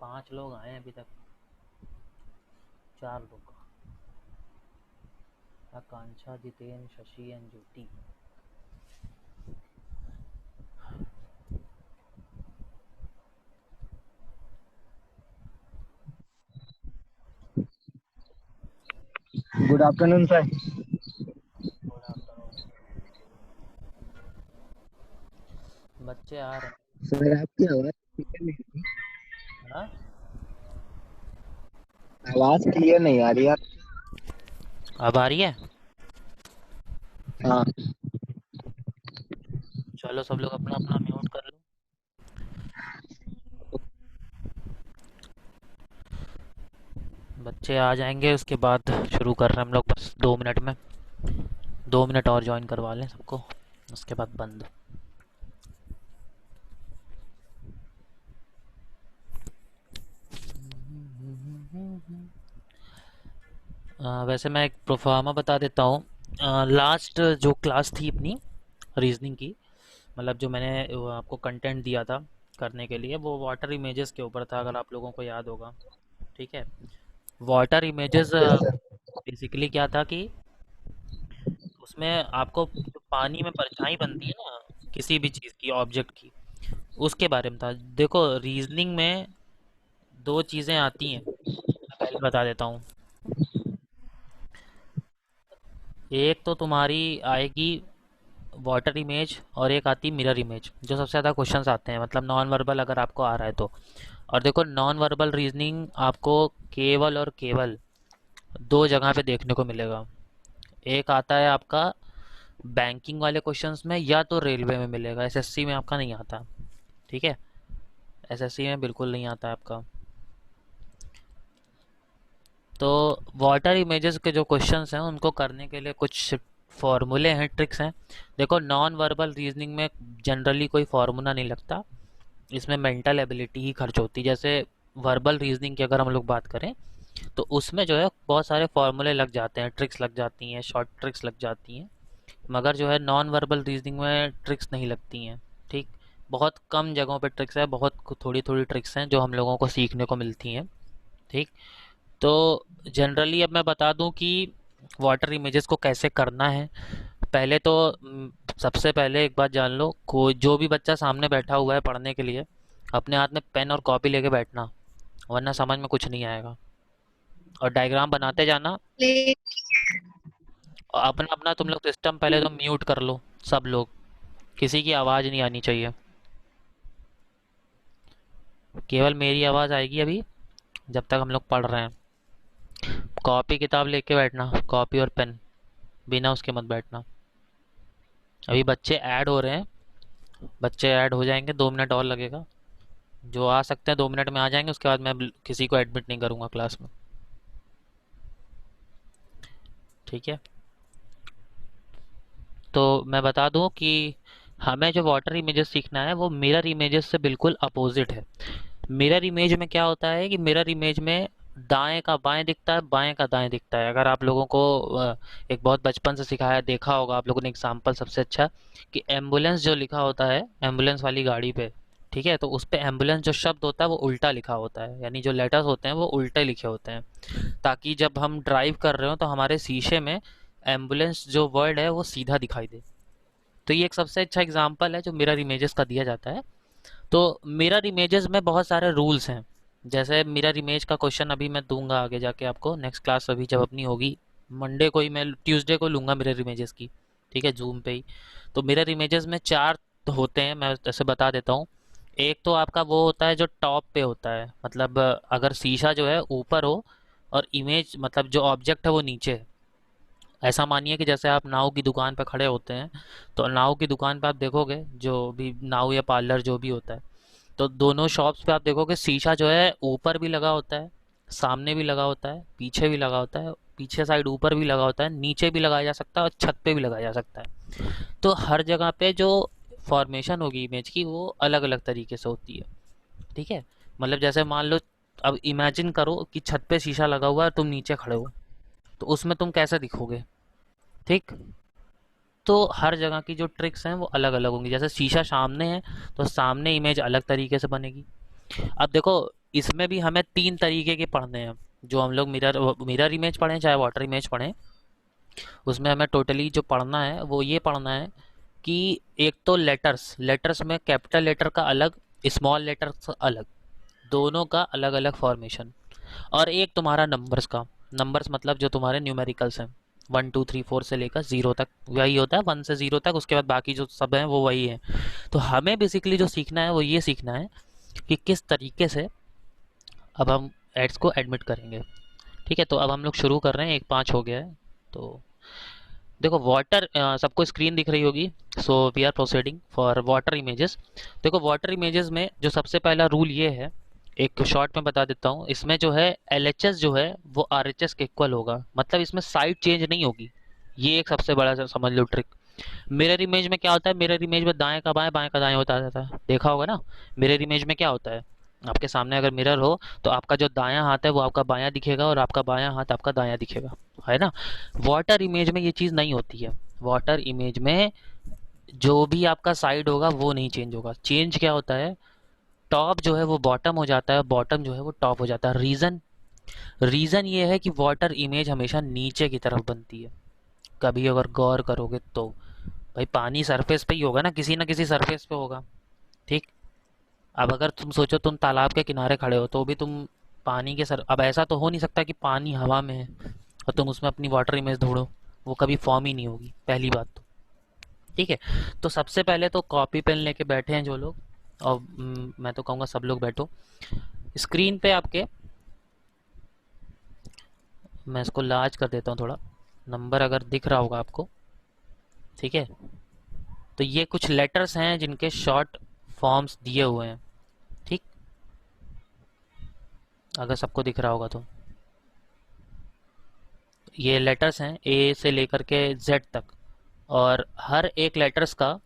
5 लोग आए हैं अभी तक। 4 लोग। Akanksha, Jiten, Shashi and Jyoti. Good afternoon sir. Good afternoon. बच्चे आ रहे सर आपकी आवाज क्लियर नहीं आ रही। हैं। हाँ, आवाज क्लियर नहीं आ रही आप। अब आ रही है। हाँ। चलो सब लोग अपना अपना म्यूट कर लो। बच्चे आ जाएंगे उसके बाद शुरू कर रहे हैं हम लोग, बस 2 मिनट में। 2 मिनट और ज्वाइन करवा लें सबको, उसके बाद बंद। वैसे मैं एक प्रोफार्मा बता देता हूँ। लास्ट जो क्लास थी अपनी रीजनिंग की, मतलब जो मैंने वो आपको कंटेंट दिया था करने के लिए, वो वाटर इमेजेस के ऊपर था, अगर आप लोगों को याद होगा। ठीक है। Water images yes sir. Basically क्या था कि उसमें आपको जो पानी में परछाई बनती है ना किसी भी चीज़ की, ऑब्जेक्ट की, उसके बारे में था। देखो रीजनिंग में दो चीज़ें आती हैं, मैं पहले बता देता हूँ। एक तो तुम्हारी आएगी वाटर इमेज, और एक आती मिरर इमेज, जो सबसे ज़्यादा क्वेश्चंस आते हैं, मतलब नॉन वर्बल अगर आपको आ रहा है तो। और देखो नॉन वर्बल रीजनिंग आपको केवल और केवल दो जगह पे देखने को मिलेगा। एक आता है आपका बैंकिंग वाले क्वेश्चंस में, या तो रेलवे में मिलेगा, एसएससी में आपका नहीं आता। ठीक है, एसएससी में बिल्कुल नहीं आता है आपका। तो वाटर इमेजेस के जो क्वेश्चंस हैं उनको करने के लिए कुछ फॉर्मूले हैं, ट्रिक्स हैं। देखो नॉन वर्बल रीजनिंग में जनरली कोई फार्मूला नहीं लगता, इसमें मेंटल एबिलिटी ही खर्च होती है। जैसे वर्बल रीजनिंग की अगर हम लोग बात करें तो उसमें जो है बहुत सारे फार्मूले लग जाते हैं, ट्रिक्स लग जाती हैं, शॉर्ट ट्रिक्स लग जाती हैं। मगर जो है नॉन वर्बल रीजनिंग में ट्रिक्स नहीं लगती हैं। ठीक, बहुत कम जगहों पे ट्रिक्स है, बहुत थोड़ी थोड़ी ट्रिक्स हैं जो हम लोगों को सीखने को मिलती हैं। ठीक, तो जनरली अब मैं बता दूं कि वाटर इमेजेस को कैसे करना है। पहले तो सबसे पहले एक बात जान लो, कोई जो भी बच्चा सामने बैठा हुआ है पढ़ने के लिए, अपने हाथ में पेन और कॉपी लेके बैठना, वरना समझ में कुछ नहीं आएगा। और डायग्राम बनाते जाना। और अपना अपना तुम लोग सिस्टम पहले तो म्यूट कर लो, सब लोग, किसी की आवाज़ नहीं आनी चाहिए, केवल मेरी आवाज़ आएगी अभी जब तक हम लोग पढ़ रहे हैं। कॉपी किताब लेके बैठना, कॉपी और पेन, बिना उसके मत बैठना। अभी बच्चे ऐड हो रहे हैं, बच्चे ऐड हो जाएंगे, 2 मिनट और लगेगा। जो आ सकते हैं 2 मिनट में आ जाएंगे, उसके बाद मैं किसी को एडमिट नहीं करूँगा क्लास में। ठीक है, तो मैं बता दूं कि हमें जो वाटर इमेजेस सीखना है वो मिरर इमेजेस से बिल्कुल अपोजिट है। मिरर इमेज में क्या होता है कि मिरर इमेज में दाएं का बाएं दिखता है, बाएं का दाएं दिखता है। अगर आप लोगों को एक बहुत बचपन से सिखाया देखा होगा आप लोगों ने एग्जाम्पल सबसे अच्छा, कि एम्बुलेंस जो लिखा होता है एम्बुलेंस वाली गाड़ी पे, ठीक है, तो उस पे एम्बुलेंस जो शब्द होता है वो उल्टा लिखा होता है, यानी जो लेटर्स होते हैं वो उल्टे लिखे होते हैं, ताकि जब हम ड्राइव कर रहे हो तो हमारे शीशे में एम्बुलेंस जो वर्ड है वो सीधा दिखाई दे। तो ये एक सबसे अच्छा एग्जाम्पल है जो मिरर इमेजेस का दिया जाता है। तो मिरर इमेजेस में बहुत सारे रूल्स हैं। जैसे मिरर इमेज का क्वेश्चन अभी मैं दूंगा आगे जाके आपको, नेक्स्ट क्लास अभी जब अपनी होगी मंडे को ही, मैं ट्यूसडे को लूंगा मिरर इमेजेस की। ठीक है, जूम पे ही। तो मिरर इमेजेस में चार होते हैं, मैं ऐसे बता देता हूँ। एक तो आपका वो होता है जो टॉप पे होता है, मतलब अगर शीशा जो है ऊपर हो और इमेज मतलब जो ऑब्जेक्ट है वो नीचे है। ऐसा मानिए कि जैसे आप नाव की दुकान पर खड़े होते हैं, तो नाव की दुकान पर आप देखोगे जो भी नाव या पार्लर जो भी होता है, तो दोनों शॉप्स पे आप देखोगे शीशा जो है ऊपर भी लगा होता है, सामने भी लगा होता है, पीछे भी लगा होता है, पीछे साइड ऊपर भी लगा होता है, नीचे भी लगाया जा सकता है और छत पे भी लगाया जा सकता है। तो हर जगह पे जो फॉर्मेशन होगी इमेज की वो अलग अलग तरीके से होती है। ठीक है, मतलब जैसे मान लो, अब इमेजिन करो कि छत पे शीशा लगा हुआ है, तुम नीचे खड़े हो, तो उसमें तुम कैसे दिखोगे। ठीक, तो हर जगह की जो ट्रिक्स हैं वो अलग अलग होंगी। जैसे शीशा सामने है तो सामने इमेज अलग तरीके से बनेगी। अब देखो इसमें भी हमें तीन तरीके के पढ़ने हैं। जो हम लोग मिरर मिरर इमेज पढ़ें चाहे वाटर इमेज पढ़ें, उसमें हमें टोटली जो पढ़ना है वो ये पढ़ना है कि एक तो लेटर्स, लेटर्स में कैपिटल लेटर का अलग, स्मॉल लेटर्स अलग, दोनों का अलग अलग फॉर्मेशन। और एक तुम्हारा नंबर्स का, नंबर्स मतलब जो तुम्हारे न्यूमेरिकल्स हैं, 1 2 3 4 से लेकर 0 तक वही होता है, 1 से 0 तक, उसके बाद बाकी जो सब हैं वो वही है। तो हमें बेसिकली जो सीखना है वो ये सीखना है कि किस तरीके से अब हम एड्स को एडमिट करेंगे। ठीक है, तो अब हम लोग शुरू कर रहे हैं, 1 5 हो गया है। तो देखो वाटर, सबको स्क्रीन दिख रही होगी। So we are proceeding for water images. देखो वाटर इमेजेस में जो सबसे पहला रूल ये है, एक शॉर्ट में बता देता हूँ। इसमें जो है LHS जो है वो RHS के इक्वल होगा, मतलब इसमें साइड चेंज नहीं होगी। ये एक सबसे बड़ा समझ लो ट्रिक। मिरर इमेज में क्या होता है, मिरर इमेज में दाएं का बाएं बाएं का दाएं होता रहता है, देखा होगा ना। मिरर इमेज में क्या होता है, आपके सामने अगर मिरर हो तो आपका जो दायां हाथ है वो आपका बायां दिखेगा और आपका बायां हाथ आपका दायां दिखेगा, है ना। वाटर इमेज में ये चीज़ नहीं होती है। वाटर इमेज में जो भी आपका साइड होगा वो नहीं चेंज होगा। चेंज क्या होता है, टॉप जो है वो बॉटम हो जाता है, बॉटम जो है वो टॉप हो जाता है। रीज़न, रीज़न ये है कि वाटर इमेज हमेशा नीचे की तरफ बनती है। कभी अगर गौर करोगे तो भाई पानी सरफेस पे ही होगा ना किसी सरफेस पे होगा। ठीक, अब अगर तुम सोचो तुम तालाब के किनारे खड़े हो तो भी तुम पानी के सर, अब ऐसा तो हो नहीं सकता कि पानी हवा में है और तुम उसमें अपनी वाटर इमेज ढूंढो, वो कभी फॉर्म ही नहीं होगी, पहली बात तो। ठीक है, तो सबसे पहले तो कॉपी पेन लेके बैठे हैं जो लोग, और मैं तो कहूँगा सब लोग बैठो। स्क्रीन पे आपके, मैं इसको लार्ज कर देता हूँ थोड़ा, नंबर अगर दिख रहा होगा आपको। ठीक है, तो ये कुछ लेटर्स हैं जिनके शॉर्ट फॉर्म्स दिए हुए हैं। ठीक, अगर सबको दिख रहा होगा तो ये लेटर्स हैं A से लेकर के Z तक, और हर एक लेटर्स का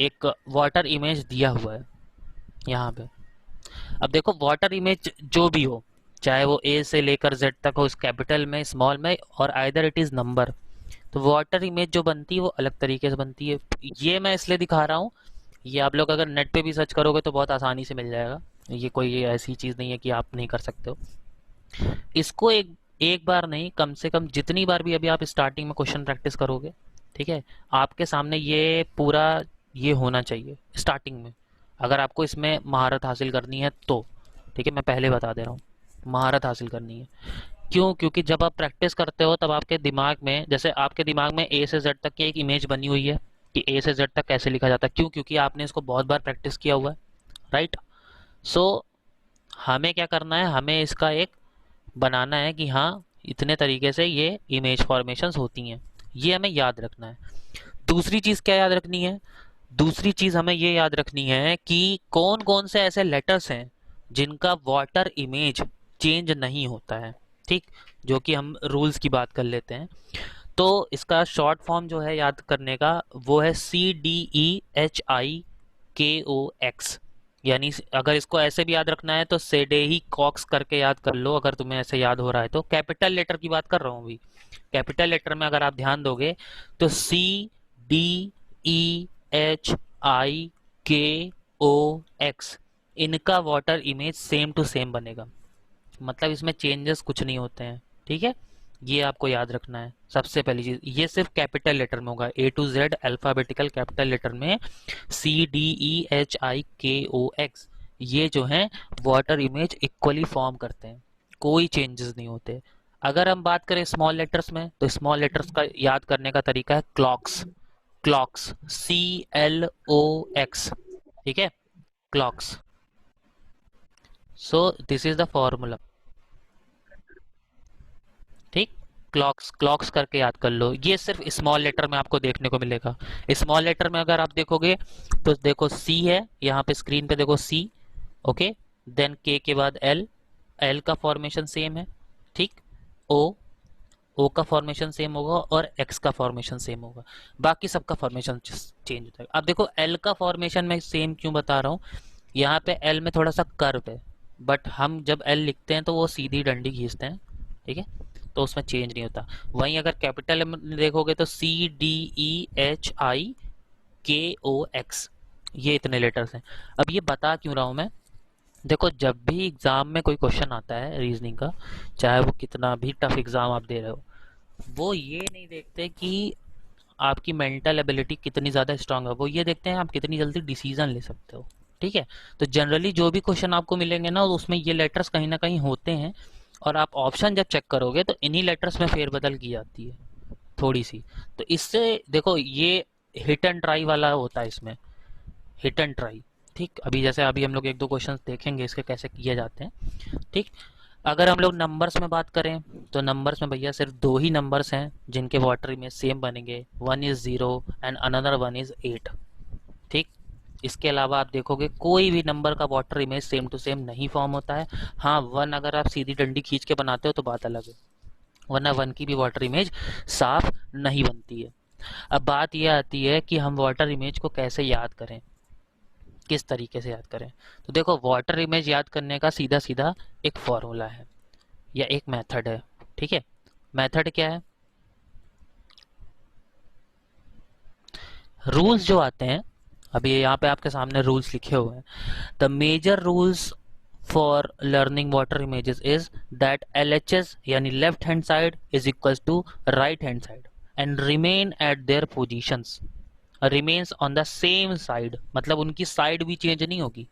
एक वाटर इमेज दिया हुआ है यहाँ पे। अब देखो वाटर इमेज जो भी हो, चाहे वो A से लेकर Z तक हो, इस कैपिटल में स्मॉल में, और आइदर इट इज़ नंबर, तो वाटर इमेज जो बनती है वो अलग तरीके से बनती है। ये मैं इसलिए दिखा रहा हूँ, ये आप लोग अगर नेट पे भी सर्च करोगे तो बहुत आसानी से मिल जाएगा। ये कोई ऐसी चीज़ नहीं है कि आप नहीं कर सकते हो इसको। एक एक बार नहीं, कम से कम जितनी बार भी अभी आप स्टार्टिंग में क्वेश्चन प्रैक्टिस करोगे, ठीक है, आपके सामने ये पूरा ये होना चाहिए स्टार्टिंग में, अगर आपको इसमें महारत हासिल करनी है तो। ठीक है, मैं पहले बता दे रहा हूँ, महारत हासिल करनी है। क्यों, क्योंकि जब आप प्रैक्टिस करते हो तब आपके दिमाग में, जैसे आपके दिमाग में A से Z तक की एक इमेज बनी हुई है कि A से Z तक कैसे लिखा जाता है। क्यों, क्योंकि आपने इसको बहुत बार प्रैक्टिस किया हुआ है, राइट। सो हमें क्या करना है, हमें इसका एक बनाना है कि हाँ इतने तरीके से ये इमेज फॉर्मेशंस होती हैं, ये हमें याद रखना है। दूसरी चीज़ क्या याद रखनी है, दूसरी चीज़ हमें ये याद रखनी है कि कौन कौन से ऐसे लेटर्स हैं जिनका वाटर इमेज चेंज नहीं होता है। ठीक, जो कि हम रूल्स की बात कर लेते हैं। तो इसका शॉर्ट फॉर्म जो है याद करने का वो है CDEHIKOX। यानी अगर इसको ऐसे भी याद रखना है तो सेडे ही कॉक्स करके याद कर लो, अगर तुम्हें ऐसे याद हो रहा है तो। कैपिटल लेटर की बात कर रहा हूँ अभी। कैपिटल लेटर में अगर आप ध्यान दोगे तो CDEHIKOX, इनका water image same to same बनेगा, मतलब इसमें चेंजेस कुछ नहीं होते हैं। ठीक है, ये आपको याद रखना है सबसे पहली चीज। ये सिर्फ कैपिटल लेटर में होगा, A to Z alphabetical capital letter में CDEHIKOX, ये जो हैं वाटर इमेज इक्वली फॉर्म करते हैं, कोई चेंजेस नहीं होते। अगर हम बात करें स्मॉल लेटर्स में, तो स्मॉल लेटर्स का याद करने का तरीका है क्लॉक्स। Clocks, CLOX। ठीक है, clocks. So this is the formula. ठीक, क्लॉक्स, क्लॉक्स करके याद कर लो। ये सिर्फ स्मॉल लेटर में आपको देखने को मिलेगा। स्मॉल लेटर में अगर आप देखोगे तो देखो C है यहाँ पे, स्क्रीन पे देखो C, ओके, देन K के बाद L, L का फॉर्मेशन सेम है। ठीक, O, O का फॉर्मेशन सेम होगा, और X का फॉर्मेशन सेम होगा, बाकी सबका फॉर्मेशन चेंज होता है। अब देखो L का फॉर्मेशन मैं सेम क्यों बता रहा हूँ, यहाँ पे L में थोड़ा सा कर्व है, बट हम जब L लिखते हैं तो वो सीधी डंडी खींचते हैं। ठीक है, तो उसमें चेंज नहीं होता। वहीं अगर कैपिटल में देखोगे तो CDEHIKOX, ये इतने लेटर्स हैं। अब ये बता क्यों रहा हूँ मैं, देखो जब भी एग्जाम में कोई क्वेश्चन आता है रीजनिंग का, चाहे वो कितना भी टफ एग्जाम आप दे रहे हो, वो ये नहीं देखते कि आपकी मेंटल एबिलिटी कितनी ज़्यादा स्ट्रांग है, वो ये देखते हैं आप कितनी जल्दी डिसीजन ले सकते हो। ठीक है। तो जनरली जो भी क्वेश्चन आपको मिलेंगे ना, उसमें ये लेटर्स कहीं ना कहीं होते हैं, और आप ऑप्शन जब चेक करोगे तो इन्हीं लेटर्स में फेरबदल की जाती है थोड़ी सी। तो इससे देखो ये हिट एंड ट्राई वाला होता है इसमें, हिट एंड ट्राई। ठीक, अभी जैसे अभी हम लोग एक दो क्वेश्चन देखेंगे इसके कैसे किए जाते हैं। ठीक। अगर हम लोग नंबर्स में बात करें, तो नंबर्स में भैया सिर्फ दो ही नंबर्स हैं जिनके वाटर इमेज सेम बनेंगे, one is 0 and another one is 8। ठीक। इसके अलावा आप देखोगे कोई भी नंबर का water image same to same नहीं फॉर्म होता है। हाँ, वन अगर आप सीधी डंडी खींच के बनाते हो तो बात अलग है, वरना वन की भी वाटर इमेज साफ नहीं बनती है। अब बात यह आती है कि हम वाटर इमेज को कैसे याद करें, किस तरीके से याद करें। तो देखो वाटर इमेज याद करने का सीधा सीधा एक फॉर्मूला है या एक मेथड है। ठीक है। मेथड क्या है, रूल्स जो आते हैं, अभी यहाँ पे आपके सामने रूल्स लिखे हुए हैं। The major rules for learning water images is that LHS यानी left hand side is equal to right hand side and remain at their positions, remains on the same side, मतलब उनकी साइड भी change नहीं होगी।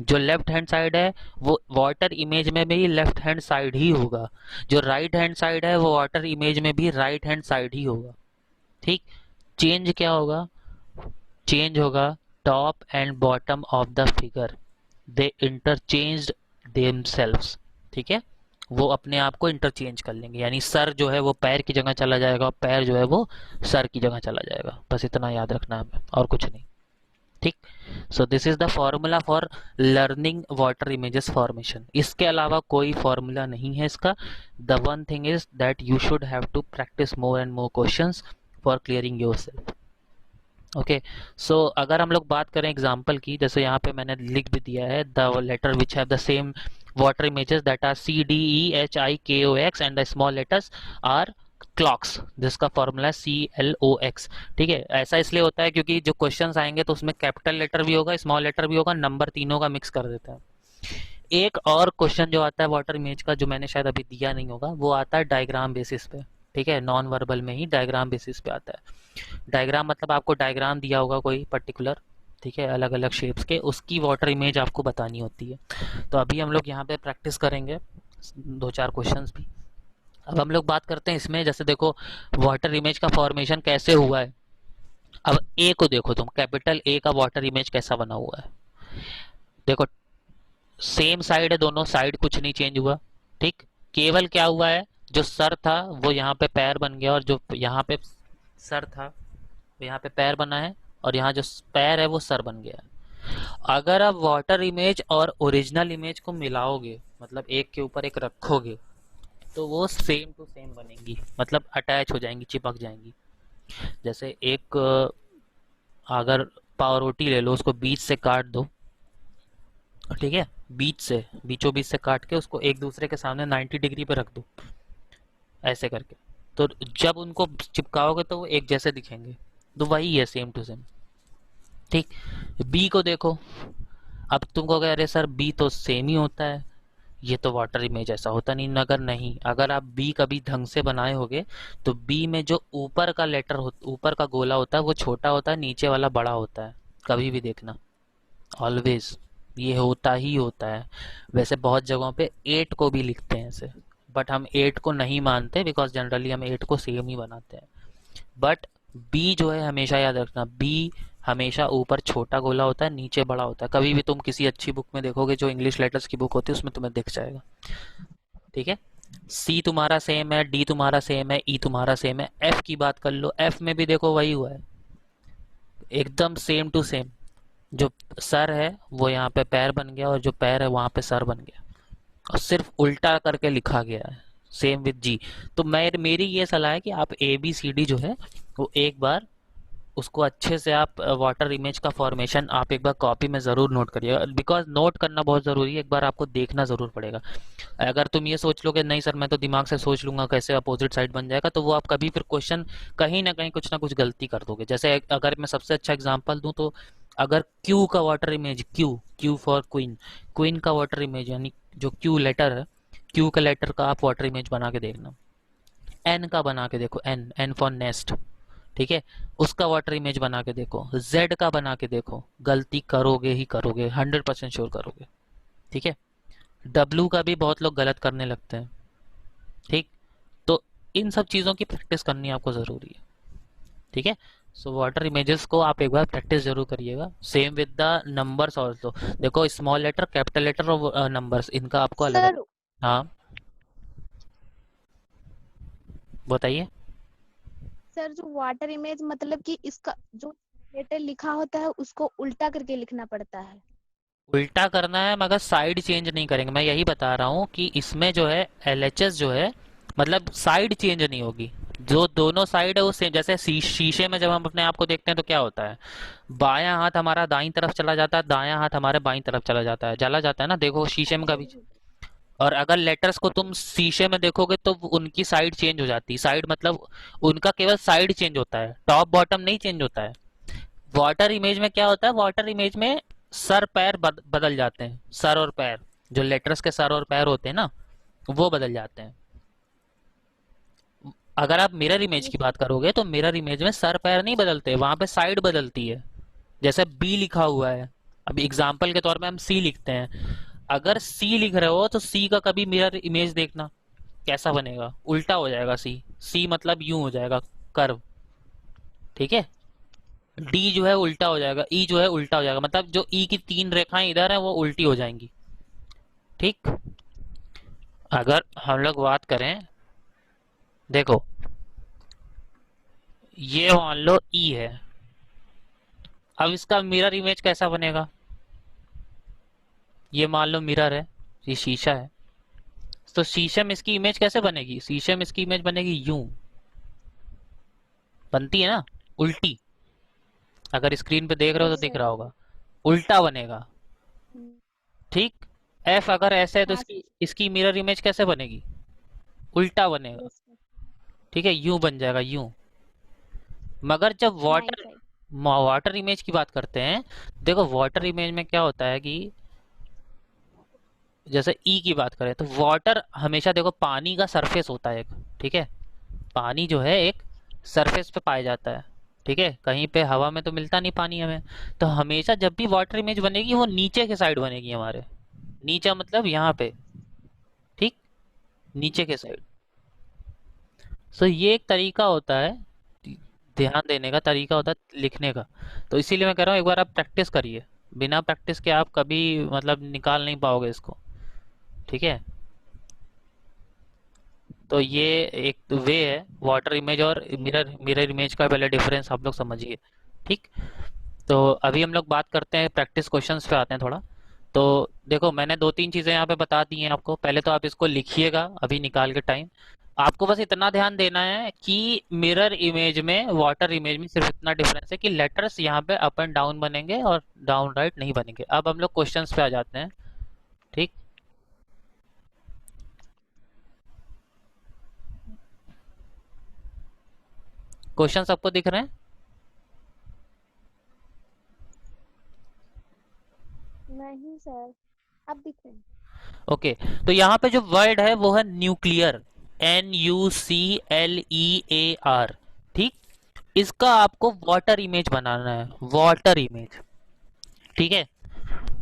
जो left hand side है वो water image में भी लेफ्ट हैंड साइड ही होगा, जो राइट हैंड साइड है वो वाटर इमेज में भी राइट हैंड साइड ही होगा। ठीक। चेंज क्या होगा, चेंज होगा top and bottom of the figure, they interchanged themselves. ठीक है। वो अपने आप को इंटरचेंज कर लेंगे, यानी सर जो है वो पैर की जगह चला जाएगा और पैर जो है वो सर की जगह चला जाएगा। बस इतना याद रखना है हमें, और कुछ नहीं। ठीक। So this is the formula for learning water images formation. इसके अलावा कोई फॉर्मूला नहीं है इसका। The one thing is that you should have to practice more and more questions for clearing yourself. Okay. So अगर हम लोग बात करें एग्जाम्पल की, जैसे यहाँ पे मैंने लिख भी दिया है, the letter which have the same water images that are CDEHIKOX and the small letters are clocks, जिसका फॉर्मूला है CLOX। ठीक है। ऐसा इसलिए होता है क्योंकि जो क्वेश्चंस आएंगे तो उसमें कैपिटल लेटर भी होगा, स्मॉल लेटर भी होगा, नंबर तीनों का मिक्स कर देता है। एक और क्वेश्चन जो आता है वाटर इमेज का, जो मैंने शायद अभी दिया नहीं होगा, वो आता है डायग्राम बेसिस पे। ठीक है। नॉन वर्बल में ही डायग्राम बेसिस पे आता है। डायग्राम मतलब आपको डायग्राम दिया होगा कोई पर्टिकुलर, ठीक है, अलग अलग शेप्स के, उसकी वाटर इमेज आपको बतानी होती है। तो अभी हम लोग यहाँ पे प्रैक्टिस करेंगे दो चार क्वेश्चंस भी। अब हम लोग बात करते हैं इसमें, जैसे देखो वाटर इमेज का फॉर्मेशन कैसे हुआ है। अब ए को देखो तुम, कैपिटल ए का वाटर इमेज कैसा बना हुआ है। देखो सेम साइड है, दोनों साइड कुछ नहीं चेंज हुआ। ठीक। केवल क्या हुआ है, जो सर था वो यहाँ पे पैर बन गया, और जो यहाँ पे सर था वो यहाँ पे पैर बना है, और यहाँ जो पैर है वो सर बन गया है। अगर आप वाटर इमेज और ओरिजिनल इमेज को मिलाओगे, मतलब एक के ऊपर एक रखोगे, तो वो सेम टू सेम बनेंगी, मतलब अटैच हो जाएंगी, चिपक जाएंगी। जैसे एक अगर पाव रोटी ले लो, उसको बीच से काट दो, ठीक है, बीच से, बीचों बीच से काट के उसको एक दूसरे के सामने 90 डिग्री पे रख दो, ऐसे करके, तो जब उनको चिपकाओगे तो वो एक जैसे दिखेंगे। तो वही है, सेम टू सेम। ठीक। बी को देखो, अब तुम कहोगे अरे सर बी तो सेम ही होता है, ये तो वाटर इमेज ऐसा होता नहीं। अगर नहीं, अगर आप बी कभी ढंग से बनाए होगे तो बी में जो ऊपर का लेटर ऊपर का गोला होता है वो छोटा होता है, नीचे वाला बड़ा होता है। कभी भी देखना, ऑलवेज ये होता ही होता है। वैसे बहुत जगहों पे 8 को भी लिखते हैं ऐसे, बट हम 8 को नहीं मानते, बिकॉज जनरली हम 8 को सेम ही बनाते हैं। बट बी जो है हमेशा याद रखना, बी हमेशा ऊपर छोटा गोला होता है, नीचे बड़ा होता है। कभी भी तुम किसी अच्छी बुक में देखोगे, जो इंग्लिश लेटर्स की बुक होती है, उसमें तुम्हें दिख जाएगा। ठीक है। सी तुम्हारा सेम है, डी तुम्हारा सेम है, ई तुम्हारा सेम है। एफ की बात कर लो, एफ में भी देखो वही हुआ है, एकदम सेम टू सेम। जो सर है वो यहाँ पे पैर बन गया, और जो पैर है वहां पे सर बन गया, और सिर्फ उल्टा करके लिखा गया है, सेम विद जी। तो मेरी ये सलाह है कि आप ABCD जो है वो एक बार उसको अच्छे से आप वाटर इमेज का फॉर्मेशन आप एक बार कॉपी में ज़रूर नोट करिएगा, बिकॉज नोट करना बहुत ज़रूरी है। एक बार आपको देखना ज़रूर पड़ेगा। अगर तुम ये सोच लो कि नहीं सर मैं तो दिमाग से सोच लूंगा कैसे अपोजिट साइड बन जाएगा, तो वो आप कभी फिर क्वेश्चन कहीं ना कहीं कुछ ना कुछ गलती कर दोगे। जैसे अगर मैं सबसे अच्छा एग्जांपल दूं तो अगर क्यू का water image, Q Q for queen, queen का वाटर इमेज यानी जो क्यू लेटर है, क्यू का लेटर का आप वाटर इमेज बना के देखना। एन का बना के देखो, एन एन फॉर नेस्ट, ठीक है, उसका वाटर इमेज बना के देखो। जेड का बना के देखो, गलती करोगे ही करोगे, 100% श्योर करोगे। ठीक है। डब्लू का भी बहुत लोग गलत करने लगते हैं। ठीक। तो इन सब चीज़ों की प्रैक्टिस करनी आपको ज़रूरी है। ठीक है। सो वाटर इमेजेस को आप एक बार प्रैक्टिस जरूर करिएगा। Same with the numbers also. देखो स्मॉल लेटर, कैपिटल लेटर और नंबर्स, इनका आपको अलग अलग। सर हाँ, बताइए। सर जो वाटर इमेज मतलब कि इसका जो लेटर लिखा होता है उसको उल्टा करके लिखना पड़ता है। उल्टा करना है मगर साइड चेंज नहीं करेंगे। मैं यही बता रहा हूँ कि इसमें जो है एलएचएस जो है, मतलब साइड चेंज नहीं होगी। जो दोनों साइड है वो सेम। जैसे शीशे में जब हम अपने आप को देखते हैं तो क्या होता है, बायां हाथ हमारा दाईं तरफ चला जाता है, दायां हाथ हमारे बाईं तरफ चला जाता है, चला जाता है ना, देखो शीशे हाँ में जी, हाँ कभी। जी। और अगर लेटर्स को तुम शीशे में देखोगे तो उनकी साइड चेंज हो जाती है। साइड मतलब उनका केवल साइड चेंज होता है, टॉप बॉटम नहीं चेंज होता है। वाटर इमेज में क्या होता है, वाटर इमेज में सर पैर बदल जाते हैं। सर और पैर, जो लेटर्स के सर और पैर होते हैं ना, वो बदल जाते हैं। अगर आप मिरर इमेज ये की बात करोगे तो मिरर इमेज में सर पैर नहीं बदलते, वहां पे साइड बदलती है। जैसे बी लिखा हुआ है, अभी एग्जाम्पल के तौर पे हम सी लिखते हैं। अगर सी लिख रहे हो तो सी का कभी मिरर इमेज देखना, कैसा बनेगा, उल्टा हो जाएगा। सी सी मतलब यूं हो जाएगा, कर्व। ठीक है। डी जो है उल्टा हो जाएगा, ई जो है उल्टा हो जाएगा, मतलब जो ई की तीन रेखाएं इधर है वो उल्टी हो जाएंगी। ठीक। अगर हम लोग बात करें, देखो ये मान लो ई है, अब इसका मिरर इमेज कैसा बनेगा। ये मान लो मिरर है, ये शीशा है, तो शीशे में इसकी इमेज कैसे बनेगी, शीशे में इसकी इमेज बनेगी यूं, बनती है ना, उल्टी। अगर स्क्रीन पे देख रहे हो यस तो दिख सर। रहा होगा, उल्टा बनेगा। ठीक। एफ अगर ऐसे है तो हाँ इसकी सर। इसकी मिरर इमेज कैसे बनेगी, उल्टा बनेगा। Yes sir. ठीक है, यूं बन जाएगा, यूं। मगर जब nine water five. Water image की बात करते हैं, देखो वाटर इमेज में क्या होता है कि जैसे ई की बात करें तो वाटर हमेशा देखो पानी का सरफेस होता है एक। ठीक है। पानी जो है एक सरफेस पे पाया जाता है। ठीक है, कहीं पे हवा में तो मिलता नहीं पानी हमें। तो हमेशा जब भी वाटर इमेज बनेगी वो नीचे के साइड बनेगी हमारे, नीचे मतलब यहाँ पे। ठीक, नीचे के साइड। सो ये एक तरीका होता है, ध्यान देने का तरीका होता है लिखने का। तो इसीलिए मैं कह रहा हूँ एक बार आप प्रैक्टिस करिए। बिना प्रैक्टिस के आप कभी मतलब निकाल नहीं पाओगे इसको। ठीक है। तो ये एक वे है, वाटर इमेज और मिरर मिरर इमेज का पहले डिफरेंस आप लोग समझिए। ठीक। तो अभी हम लोग बात करते हैं, प्रैक्टिस क्वेश्चंस पे आते हैं थोड़ा। तो देखो मैंने दो तीन चीज़ें यहाँ पे बता दी हैं आपको, पहले तो आप इसको लिखिएगा अभी निकाल के टाइम। आपको बस इतना ध्यान देना है कि मिरर इमेज में वाटर इमेज में सिर्फ इतना डिफरेंस है कि लेटर्स यहाँ पे अप एंड डाउन बनेंगे और डाउन राइट नहीं बनेंगे। अब हम लोग क्वेश्चंस पे आ जाते हैं। ठीक। क्वेश्चन सबको दिख रहे हैं। नहीं सर, अब दिख रहे हैं। ओके। तो यहाँ पे जो वर्ड है वो है न्यूक्लियर, NUCLEAR। ठीक। इसका आपको वाटर इमेज बनाना है, वाटर इमेज। ठीक है।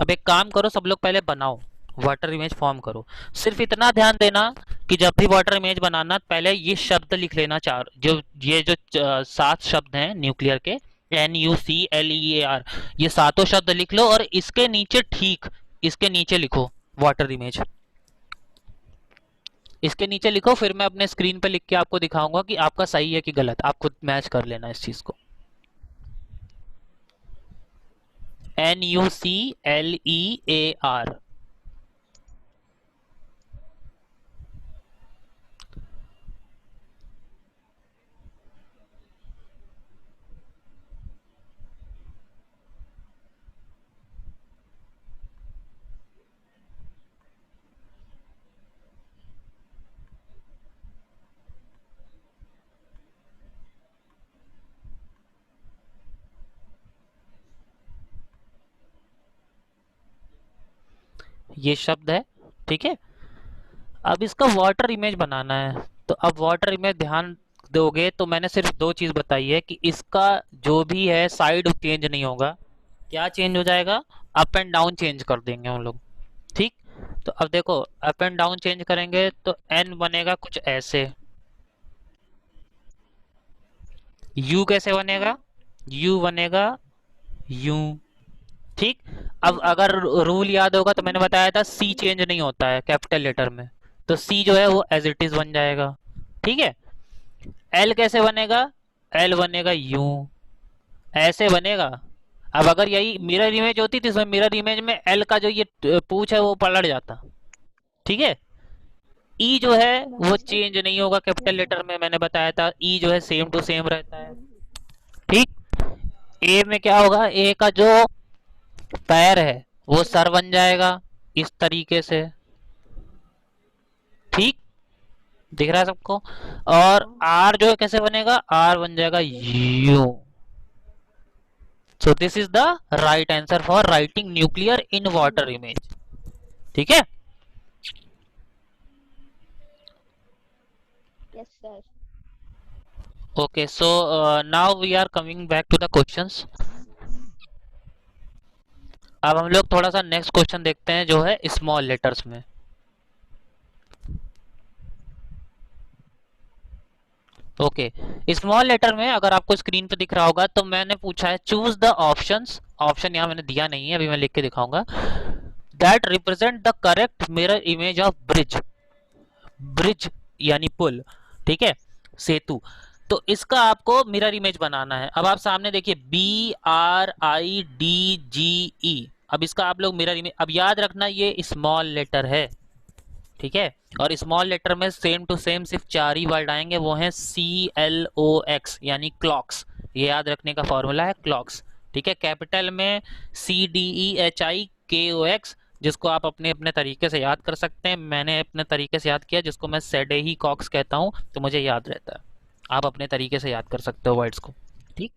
अब एक काम करो, सब लोग पहले बनाओ, वाटर इमेज फॉर्म करो। सिर्फ इतना ध्यान देना कि जब भी वाटर इमेज बनाना पहले ये शब्द लिख लेना, चार जो ये जो सात शब्द हैं न्यूक्लियर के, NUCLEAR, ये सातों शब्द लिख लो और इसके नीचे, ठीक इसके नीचे लिखो वाटर इमेज। इसके नीचे लिखो, फिर मैं अपने स्क्रीन पे लिख के आपको दिखाऊंगा कि आपका सही है कि गलत, आप खुद मैच कर लेना इस चीज को। NUCLEAR। ये शब्द है, ठीक है। अब इसका वाटर इमेज बनाना है, तो अब वाटर इमेज ध्यान दोगे तो मैंने सिर्फ दो चीज बताई है कि इसका जो भी है साइड चेंज नहीं होगा। क्या चेंज हो जाएगा? अप एंड डाउन चेंज कर देंगे हम लोग, ठीक। तो अब देखो, अप एंड डाउन चेंज करेंगे तो एन बनेगा कुछ ऐसे। यू कैसे बनेगा? हाँ यू बनेगा यू, ठीक। अब अगर रूल याद होगा तो मैंने बताया था सी चेंज नहीं होता है कैपिटल लेटर में, तो सी जो है वो एज इट इज बन जाएगा, ठीक है। एल कैसे बनेगा? एल बनेगा यू, ऐसे बनेगा। अब अगर यही मिरर इमेज होती तो इसमें मिरर इमेज में एल का जो ये पूछ है वो पलट जाता, ठीक है। ई जो है वो समझ गए। चेंज नहीं होगा कैपिटल लेटर में, मैंने बताया था ई जो है सेम टू सेम रहता है, हम्म, ठीक। ए में क्या होगा? ए का जो पैर है वो सर बन जाएगा इस तरीके से, ठीक। दिख रहा है सबको? और हाँ आर जो है कैसे बनेगा? आर बन जाएगा yes you. So this is the right answer for writing nuclear in water image, ठीक है। Yes sir. Okay, so now we are coming back to the questions. अब हम लोग थोड़ा सा नेक्स्ट क्वेश्चन देखते हैं जो है स्मॉल लेटर्स में। ओके, स्मॉल लेटर में अगर आपको स्क्रीन पे दिख रहा होगा तो मैंने पूछा है चूज द ऑप्शंस। ऑप्शन यहाँ मैंने दिया नहीं है, अभी मैं लिख के दिखाऊंगा। That represent the correct mirror image of bridge. Bridge यानी पुल, ठीक है, सेतु। तो इसका आपको मिरर इमेज बनाना है। अब आप सामने देखिए BRIDGE। अब इसका आप लोग मिरर इमेज, अब याद रखना ये स्मॉल लेटर है, ठीक है। और स्मॉल लेटर में सेम टू सेम सिर्फ चार ही वर्ड आएंगे, वो हैं CLOX यानी क्लॉक्स। ये याद रखने का फॉर्मूला है क्लॉक्स, ठीक है। कैपिटल में CDEHIKOX, जिसको आप अपने अपने तरीके से याद कर सकते हैं। मैंने अपने तरीके से याद किया, जिसको मैं सेडे ही कॉक्स कहता हूँ, तो मुझे याद रहता है। आप अपने तरीके से याद कर सकते हो वर्ड्स को, ठीक।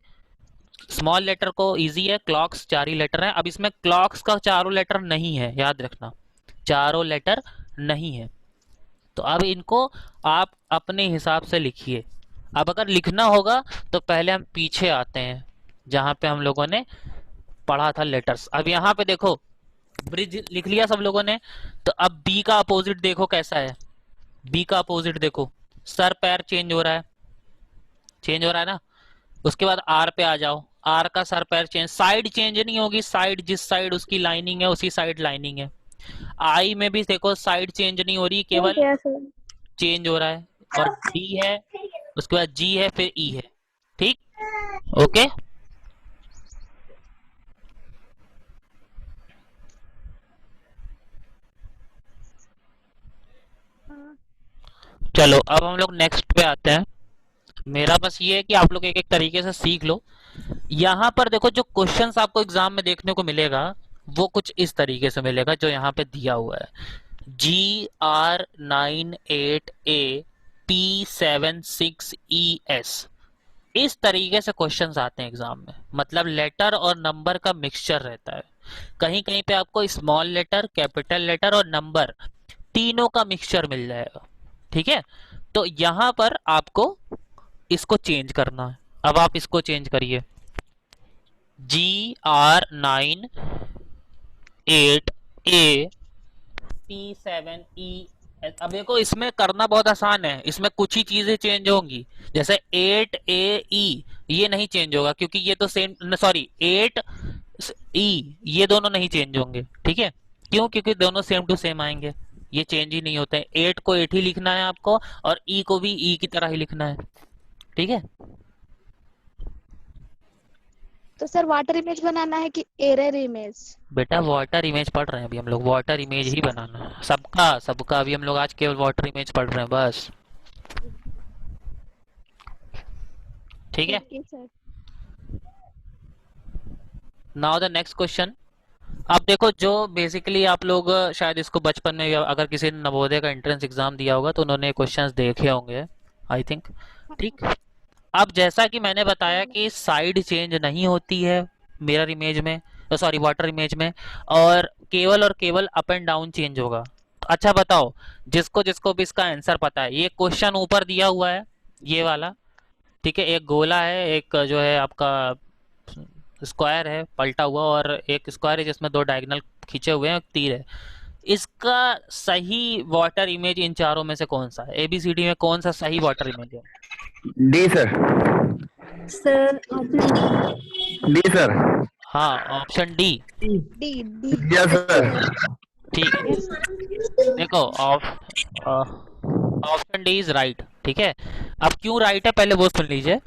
स्मॉल लेटर को इजी है, क्लॉक्स चार ही लेटर है। अब इसमें क्लॉक्स का चारों लेटर नहीं है, याद रखना, चारों लेटर नहीं है। तो अब इनको आप अपने हिसाब से लिखिए। अब अगर लिखना होगा तो पहले हम पीछे आते हैं जहां पे हम लोगों ने पढ़ा था लेटर्स। अब यहाँ पे देखो ब्रिज लिख लिया सब लोगों ने, तो अब बी का अपोजिट देखो कैसा है। बी का अपोजिट देखो, सर पैर चेंज हो रहा है, चेंज हो रहा है ना। उसके बाद आर पे आ जाओ, आर का सर पैर चेंज, साइड चेंज नहीं होगी, साइड जिस साइड उसकी लाइनिंग है उसी साइड लाइनिंग है। आई में भी देखो साइड चेंज नहीं हो रही, ठीक केवल है सर। चेंज हो रहा है। और डी है, उसके बाद जी है, फिर ई है, ठीक। ओके, हाँ चलो अब हम लोग नेक्स्ट पे आते हैं। मेरा बस ये है कि आप लोग एक एक तरीके से सीख लो। यहाँ पर देखो जो क्वेश्चंस आपको एग्जाम में देखने को मिलेगा वो कुछ इस तरीके से मिलेगा जो यहाँ पे दिया हुआ है। GR98AP76ES, इस तरीके से क्वेश्चंस आते हैं एग्जाम में। मतलब लेटर और नंबर का मिक्सचर रहता है। कहीं कहीं पे आपको स्मॉल लेटर, कैपिटल लेटर और नंबर तीनों का मिक्सचर मिल जाएगा, ठीक है। तो यहाँ पर आपको इसको चेंज करना है। अब आप इसको चेंज करिए, GR98AP7E। अब देखो इसमें करना बहुत आसान है, इसमें कुछ ही चीजें चेंज होंगी। जैसे 8AE ये नहीं चेंज होगा क्योंकि ये तो सेम, सॉरी 8E ये दोनों नहीं चेंज होंगे, ठीक है। क्यों? क्योंकि दोनों सेम टू सेम आएंगे, ये चेंज ही नहीं होते हैं। 8 को 8 ही लिखना है आपको और ई को भी ई की तरह ही लिखना है, ठीक है। तो सर वाटर इमेज बनाना है कि एरर इमेज? बेटा वाटर इमेज पढ़ रहे हैं अभी हम लोग, वाटर इमेज ही बनाना है सबका सबका। अभी हम लोग आज केवल वाटर इमेज पढ़ रहे हैं बस, ठीक है। ठीक है sir. Now the next question. अब देखो जो बेसिकली आप लोग शायद इसको बचपन में, या अगर किसी ने नवोदय का एंट्रेंस एग्जाम दिया होगा तो उन्होंने क्वेश्चंस देखे होंगे आई थिंक, हाँ ठीक। अब जैसा कि मैंने बताया हाँ कि साइड चेंज नहीं होती है मिरर इमेज में, सॉरी वाटर इमेज में, और केवल अप एंड डाउन चेंज होगा। तो अच्छा बताओ, जिसको जिसको भी इसका आंसर पता है, ये क्वेश्चन ऊपर दिया हुआ है, ये वाला, ठीक है, एक गोला है, एक जो है आपका स्क्वायर है पलटा हुआ, और एक स्क्वायर है जिसमें दो डायगोनल खींचे हुए हैं, एक तीर है। इसका सही वाटर इमेज इन चारों में से कौन सा है? एबीसीडी में कौन सा सही वाटर इमेज है? D sir. Sir D sir. हाँ, option D. D D. Yes sir. ठीक है, यस देखो ऑप्शन डी इज राइट, ठीक है। अब क्यों राइट है पहले वो सुन लीजिए,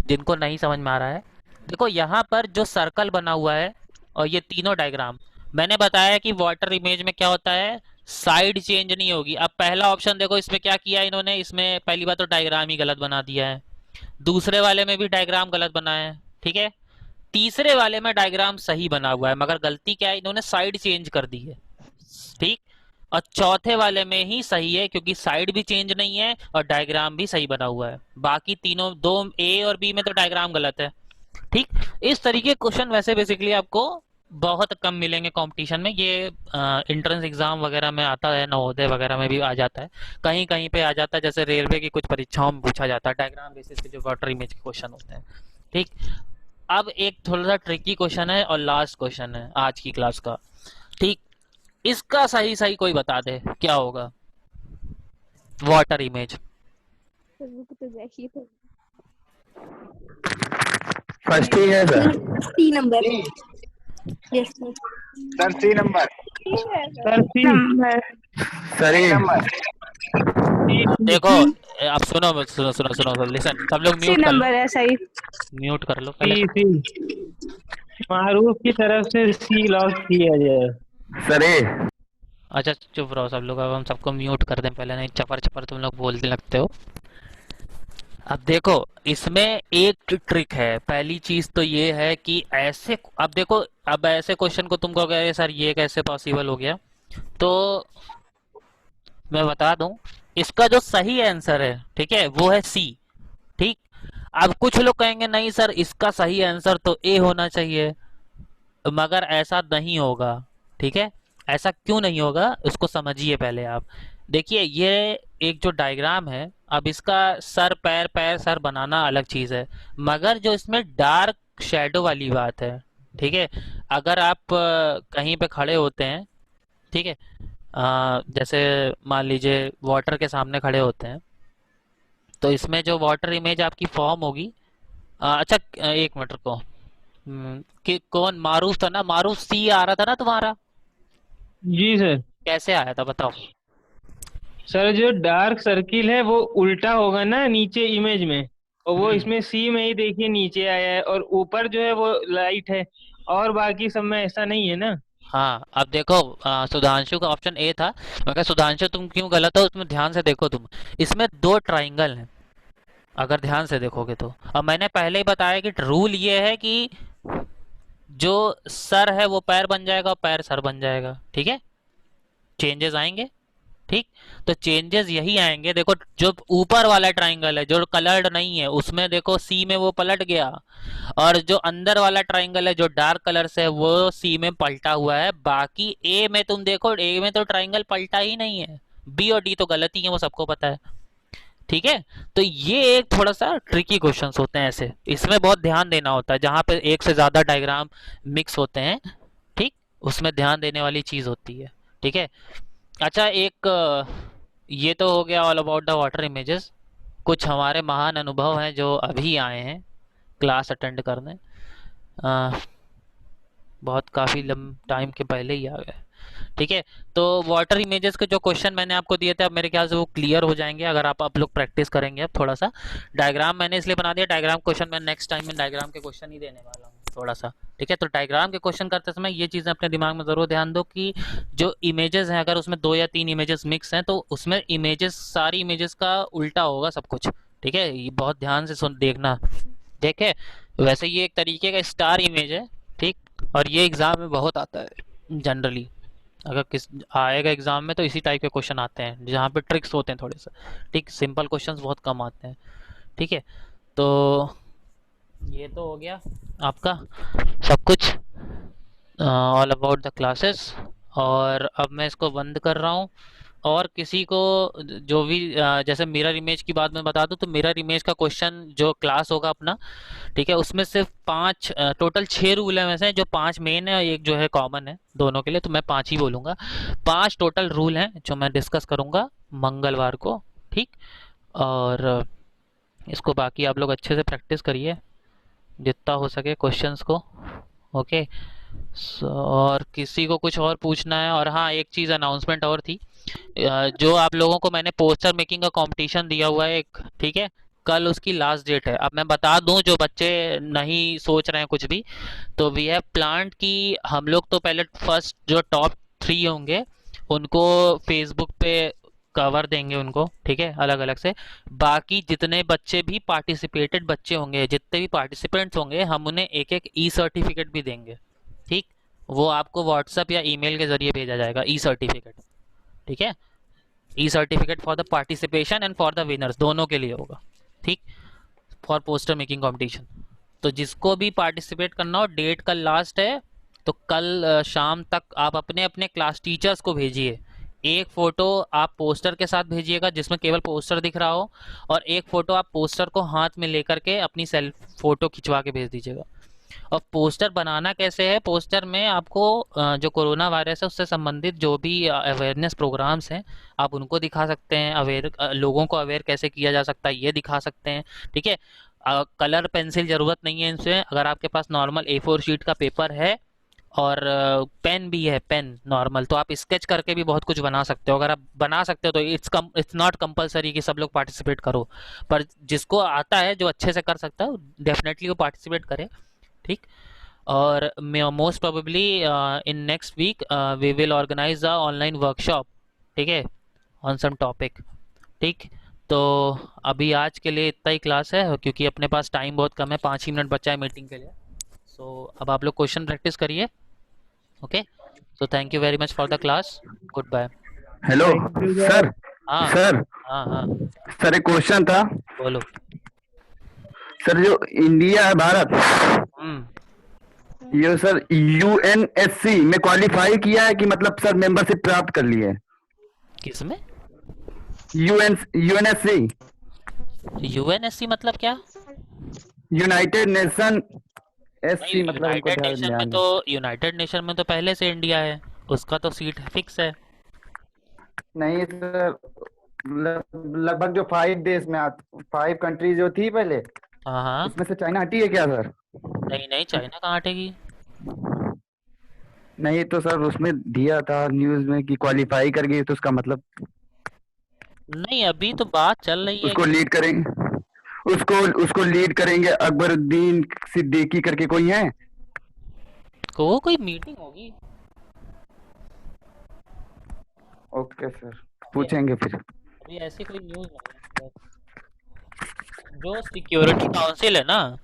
जिनको नहीं समझ में आ रहा है। देखो यहाँ पर जो सर्कल बना हुआ है और ये तीनों डायग्राम, मैंने बताया कि वाटर इमेज में क्या होता है, साइड चेंज नहीं होगी। अब पहला ऑप्शन देखो, इसमें क्या किया इन्होंने, इसमें पहली बात तो डायग्राम ही गलत बना दिया है, दूसरे वाले में भी डायग्राम गलत बना है, ठीक है, तीसरे वाले में डायग्राम सही बना हुआ है, मगर गलती क्या है, इन्होंने साइड चेंज कर दी है, ठीक। और चौथे वाले में ही सही है, क्योंकि साइड भी चेंज नहीं है और डायग्राम भी सही बना हुआ है। बाकी तीनों, दो ए और बी में तो डायग्राम गलत है, ठीक। इस तरीके के क्वेश्चन वैसे बेसिकली आपको बहुत कम मिलेंगे कंपटीशन में। ये एंट्रेंस एग्जाम वगैरह में आता है, नवोदय वगैरह में भी आ जाता है, कहीं कहीं पे आ जाता है, जैसे रेलवे की कुछ परीक्षाओं में पूछा जाता है डायग्राम बेसिस पे जो वाटर इमेज के क्वेश्चन होते हैं, ठीक। अब एक थोड़ा सा ट्रिकी क्वेश्चन है और लास्ट क्वेश्चन है आज की क्लास का, ठीक। इसका सही सही कोई बता दे क्या होगा वाटर इमेज। रुक तो जाइए तो। फर्स्ट ही है sir. C number. Yes sir C number. Sir C number. Sir ही नंबर। देखो अब सुनो सुनो सुनो सुनो, लिसन, सब लोग सी म्यूट कर लो, नंबर है सही। म्यूट कर लो पहले। सी मारूफ की तरफ से सी लॉक किया जाए। सर ए। अच्छा चुप रहो सब लोग, अब हम सबको म्यूट कर दें पहले, नहीं चपर चपर तुम लोग बोलने लगते हो। अब देखो इसमें एक ट्रिक है, पहली चीज तो ये है कि ऐसे, अब देखो, अब ऐसे क्वेश्चन को तुम कहोगे सर ये कैसे पॉसिबल हो गया, तो मैं बता दूं, इसका जो सही आंसर है, ठीक है, वो है सी, ठीक। अब कुछ लोग कहेंगे नहीं सर इसका सही आंसर तो ए होना चाहिए, मगर ऐसा नहीं होगा, ठीक है। ऐसा क्यों नहीं होगा उसको समझिए पहले आप। देखिए ये एक जो डायग्राम है, अब इसका सर पैर पैर सर बनाना अलग चीज है, मगर जो इसमें डार्क शेडो वाली बात है, ठीक है, अगर आप कहीं पे खड़े होते हैं, ठीक है, जैसे मान लीजिए वाटर के सामने खड़े होते हैं, तो इसमें जो वाटर इमेज आपकी फॉर्म होगी, अच्छा एक मिनट को, कि कौन मारूफ था ना, मारूफ सी आ रहा था ना तुम्हारा, जी सर। कैसे आया था बताओ। सर जो डार्क सर्किल है वो उल्टा होगा ना नीचे इमेज में, और वो इसमें सी में ही देखिए नीचे आया है, और ऊपर जो है वो लाइट है, और बाकी सब में ऐसा नहीं है ना। हाँ अब देखो, सुधांशु का ऑप्शन ए था, मगर सुधांशु तुम क्यों गलत हो उसमें ध्यान से देखो तुम, इसमें दो ट्राइंगल हैं अगर ध्यान से देखोगे तो। अब मैंने पहले ही बताया कि रूल ये है कि जो सर है वो पैर बन जाएगा और पैर सर बन जाएगा, ठीक है, चेंजेस आएंगे, ठीक। तो चेंजेस यही आएंगे, देखो जो ऊपर वाला ट्राइंगल है जो कलर्ड नहीं है उसमें देखो सी में वो पलट गया, और जो अंदर वाला ट्राइंगल है जो डार्क कलर से है वो सी में पलटा हुआ है। बाकी ए में तुम देखो, ए में तो ट्राइंगल पलटा ही नहीं है, बी और डी तो गलत ही है, वो सबको पता है, ठीक है। तो ये एक थोड़ा सा ट्रिकी क्वेश्चंस होते हैं ऐसे, इसमें बहुत ध्यान देना होता है, जहां पे एक से ज्यादा डायग्राम मिक्स होते हैं, ठीक, उसमें ध्यान देने वाली चीज होती है, ठीक है। अच्छा एक ये तो हो गया all about the water images. कुछ हमारे महान अनुभव हैं जो अभी आए हैं क्लास अटेंड करने, बहुत काफ़ी लंब टाइम के पहले ही आ गए, ठीक है। तो वाटर इमेजेस के जो क्वेश्चन मैंने आपको दिए थे अब मेरे ख्याल से वो क्लियर हो जाएंगे अगर आप लोग प्रैक्टिस करेंगे। अब थोड़ा सा डायग्राम मैंने इसलिए बना दिया, डायग्राम क्वेश्चन मैं नेक्स्ट टाइम में डायग्राम के क्वेश्चन ही देने वाला हूँ थोड़ा सा, ठीक है। तो डायग्राम के क्वेश्चन करते समय ये चीज़ें अपने दिमाग में ज़रूर ध्यान दो कि जो इमेजेस हैं अगर उसमें दो या तीन इमेजेस मिक्स हैं तो उसमें इमेजेस, सारी इमेजेस का उल्टा होगा सब कुछ, ठीक है। ये बहुत ध्यान से सुन देखना, देखे। वैसे ये एक तरीके का स्टार इमेज है, ठीक, और ये एग्ज़ाम में बहुत आता है जनरली, अगर किस आएगा एग्जाम में तो इसी टाइप के क्वेश्चन आते हैं जहाँ पे ट्रिक्स होते हैं थोड़े से, ठीक, सिंपल क्वेश्चंस बहुत कम आते हैं, ठीक है। तो ये तो हो गया आपका सब कुछ। All about the classes. और अब मैं इसको बंद कर रहा हूँ। और किसी को जो भी जैसे मिरर इमेज की बात मैं बता दूं, तो मिरर इमेज का क्वेश्चन जो क्लास होगा अपना, ठीक है, उसमें सिर्फ 5 टोटल 6 रूल है, वैसे जो 5 मेन है और एक जो है कॉमन है दोनों के लिए, तो मैं 5 ही बोलूँगा। 5 टोटल रूल हैं जो मैं डिस्कस करूँगा मंगलवार को, ठीक। और इसको बाकी आप लोग अच्छे से प्रैक्टिस करिए जितना हो सके क्वेश्चंस को, ओके। और किसी को कुछ और पूछना है? और हाँ, एक चीज़ अनाउंसमेंट और थी, जो आप लोगों को मैंने पोस्टर मेकिंग का कंपटीशन दिया हुआ है एक, ठीक है, कल उसकी लास्ट डेट है। अब मैं बता दूं जो बच्चे नहीं सोच रहे हैं कुछ भी, तो वी हैव प्लान्ड कि हम लोग तो पहले फर्स्ट जो टॉप 3 होंगे उनको फेसबुक पे कवर देंगे उनको, ठीक है, अलग अलग से। बाकी जितने बच्चे भी पार्टिसिपेटेड बच्चे होंगे, जितने भी पार्टिसिपेंट्स होंगे, हम उन्हें एक एक ई सर्टिफिकेट भी देंगे, ठीक। वो आपको व्हाट्सएप या ईमेल के जरिए भेजा जाएगा, ई सर्टिफिकेट, ठीक है। E certificate for the participation and for the winners, दोनों के लिए होगा, ठीक, फॉर पोस्टर मेकिंग कंपटीशन। तो जिसको भी पार्टिसिपेट करना हो, डेट कल लास्ट है, तो कल शाम तक आप अपने अपने क्लास टीचर्स को भेजिए। एक फ़ोटो आप पोस्टर के साथ भेजिएगा जिसमें केवल पोस्टर दिख रहा हो, और एक फ़ोटो आप पोस्टर को हाथ में लेकर के अपनी सेल्फ फ़ोटो खिंचवा के भेज दीजिएगा। और पोस्टर बनाना कैसे है? पोस्टर में आपको जो कोरोना वायरस है उससे संबंधित जो भी अवेयरनेस प्रोग्राम्स हैं, आप उनको दिखा सकते हैं। लोगों को अवेयर कैसे किया जा सकता है ये दिखा सकते हैं, ठीक है। कलर पेंसिल ज़रूरत नहीं है इनसे। अगर आपके पास नॉर्मल A4 शीट का पेपर है और पेन भी है, पेन नॉर्मल, तो आप स्केच करके भी बहुत कुछ बना सकते हो। अगर आप बना सकते हो तो इट्स नॉट कंपलसरी कि सब लोग पार्टिसिपेट करो, पर जिसको आता है, जो अच्छे से कर सकता है, डेफिनेटली वो पार्टिसिपेट करे, ठीक। और most probably in next week we will organise a online workshop, ठीक है, ऑन सम टॉपिक, ठीक। तो अभी आज के लिए इतना ही क्लास है, क्योंकि अपने पास टाइम बहुत कम है, 5 ही मिनट बचा है मीटिंग के लिए। सो अब आप लोग क्वेश्चन प्रैक्टिस करिए, okay. So thank you very much for the class, good bye. Hello thank you sir. Sir. हाँ सर हाँ हाँ, सर एक क्वेश्चन था। बोलो। सर जो इंडिया है, भारत, हम्म, ये सर UNSC में क्वालिफाई किया है कि मतलब सर मेंबरशिप प्राप्त कर ली है? किसमें? UNSC, यूएनएससी मतलब क्या? यूनाइटेड नेशन, नहीं, SC मतलब हमको यूनाइटेड ध्यान नेशन में ध्यान तो, यूनाइटेड नेशन में तो पहले से इंडिया है, उसका तो सीट फिक्स है। नहीं सर, लगभग जो 5 देश में 5 कंट्री जो थी पहले, हाँ हाँ, उसमें से चाइना हटी है क्या सर? नहीं नहीं, चाइना कहाँ हटेगी? नहीं तो सर उसमें दिया था न्यूज में कि क्वालिफाई कर गई, तो उसका मतलब नहीं, अभी तो बात चल रही है उसको कि लीड करेंगे, उसको उसको लीड करेंगे अकबरुद्दीन सिद्दीकी करके कोई है? वो कोई मीटिंग होगी। ओके सर, पूछेंगे फिर। अभी ऐसी कोई न्यूज़ नहीं है। जो सिक्योरिटी काउंसिल है ना,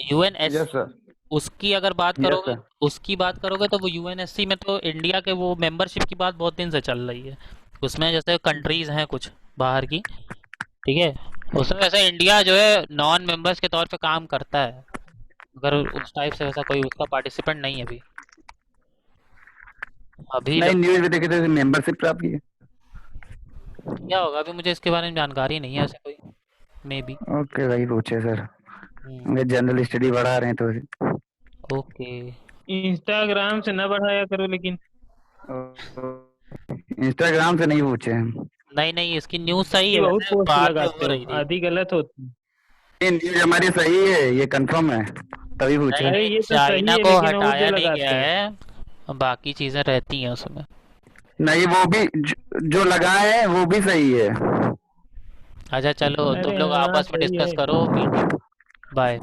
यूएनएस, यस सर, उसकी अगर बात यस करोगे, सर। उसकी बात करोगे तो वो यूएनएससी में तो इंडिया के वो मेंबरशिप की बात बहुत दिन से चल रही है। उसमें जैसे कंट्रीज हैं कुछ बाहर की, ठीक है, उसमें वैसे इंडिया जो है नॉन मेंबर्स के तौर पे काम करता है, मगर उस टाइप से वैसा कोई उसका पार्टिसिपेंट नहीं है अभी। अभी नहीं, न्यूज में देखे थे मेंबरशिप प्राप्त की है। क्या होगा अभी मुझे इसके बारे में जानकारी नहीं है ऐसे कोई, मे बी। ओके भाई, पूछे सर, जनरल स्टडी बढ़ा रहे हैं तो। ओके। इंस्टाग्राम से न बढ़ाया करो लेकिन। इंस्टाग्राम से नहीं पूछे हम। नहीं नहीं, इसकी न्यूज़ सही है, बहुत वैसे पोस्ट बाद में लगाते हो हो, रही थी। आधी गलत होती है। ये न्यूज हमारी सही है, ये कंफर्म है, तभी पूछे। नहीं अरे नहीं, ये तो सही चाइना है को लेकिन वो हटाया जो नहीं लगाते गया हैं। है, बाकी चीजें रहती हैं उसमें। नहीं, वो भी जो लगाए हैं वो भी सही है। अच्छा चलो, तुम अरे लोग हाँ आपस में सही डिस्कस है। करो मीटिंग, बाय।